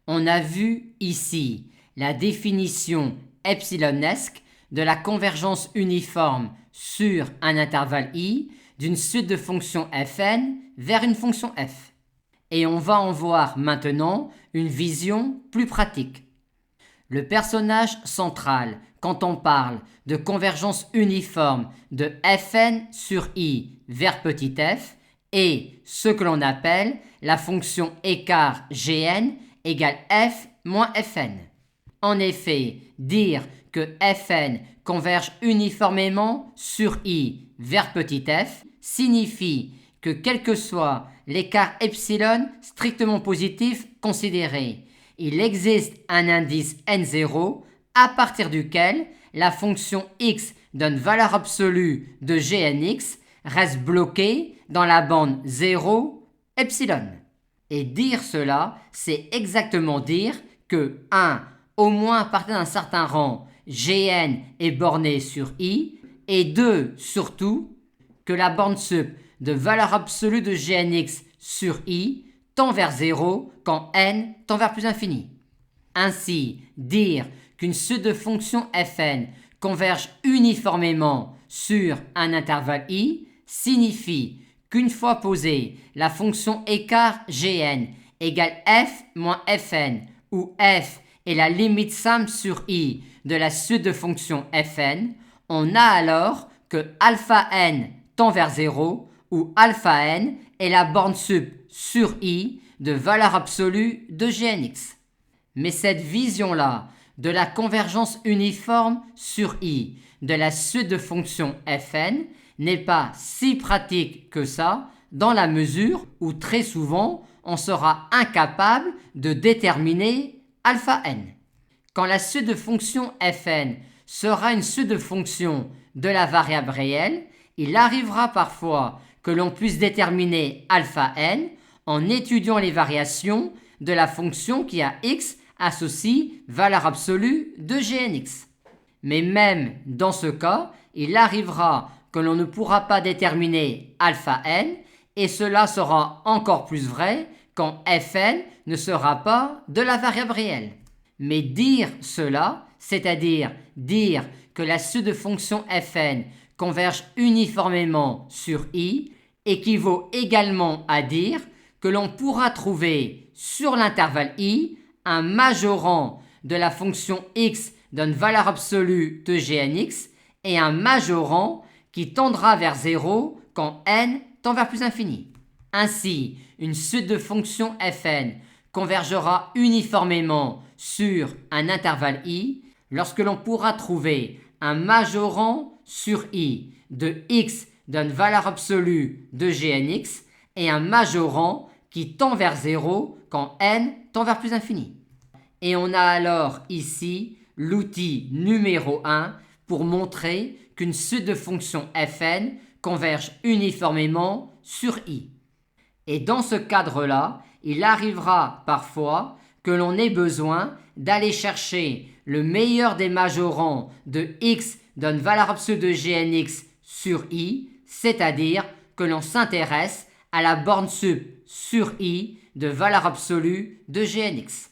On a vu ici la définition epsilonesque de la convergence uniforme sur un intervalle i d'une suite de fonctions fn vers une fonction f. Et on va en voir maintenant une vision plus pratique. Le personnage central, quand on parle de convergence uniforme de fn sur i vers petit f, est ce que l'on appelle la fonction écart gn égale f moins fn. En effet, dire que fn converge uniformément sur i vers petit f signifie que quel que soit l'écart epsilon strictement positif considéré, il existe un indice n0 à partir duquel la fonction x d'une valeur absolue de gnx reste bloquée dans la bande 0, epsilon. Et dire cela, c'est exactement dire que 1, au moins à partir d'un certain rang, gn est borné sur i, et 2, surtout, que la borne sup de valeur absolue de gnx sur i tend vers 0 quand n tend vers plus infini. Ainsi, dire qu'une suite de fonctions fn converge uniformément sur un intervalle i signifie qu'une fois posée la fonction écart gn égale f moins fn, où f est la limite somme sur i de la suite de fonctions fn, on a alors que alpha n tend vers 0, où alpha n est la borne sup sur i de valeur absolue de gnx. Mais cette vision-là de la convergence uniforme sur i de la suite de fonctions fn n'est pas si pratique que ça, dans la mesure où très souvent on sera incapable de déterminer alpha n. Quand la suite de fonctions fn sera une suite de fonctions de la variable réelle, il arrivera parfois que l'on puisse déterminer alpha n en étudiant les variations de la fonction qui à x associe valeur absolue de gnx. Mais même dans ce cas, il arrivera que l'on ne pourra pas déterminer alpha n, et cela sera encore plus vrai quand fn ne sera pas de la variable réelle. Mais dire cela, c'est-à-dire dire que la suite de fonctions fn converge uniformément sur i, équivaut également à dire que l'on pourra trouver sur l'intervalle i un majorant de la fonction x d'une valeur absolue de gnx et un majorant qui tendra vers 0 quand n tend vers plus infini. Ainsi, une suite de fonctions fn convergera uniformément sur un intervalle i lorsque l'on pourra trouver un majorant sur i de x d'une valeur absolue de gnx et un majorant qui tend vers 0 quand n tend vers plus infini. Et on a alors ici l'outil numéro 1 pour montrer qu'une suite de fonctions fn converge uniformément sur i. Et dans ce cadre-là, il arrivera parfois que l'on ait besoin d'aller chercher le meilleur des majorants de x d'une valeur absolue de gnx sur i, c'est-à-dire que l'on s'intéresse à la borne sup sur i de valeur absolue de gnx.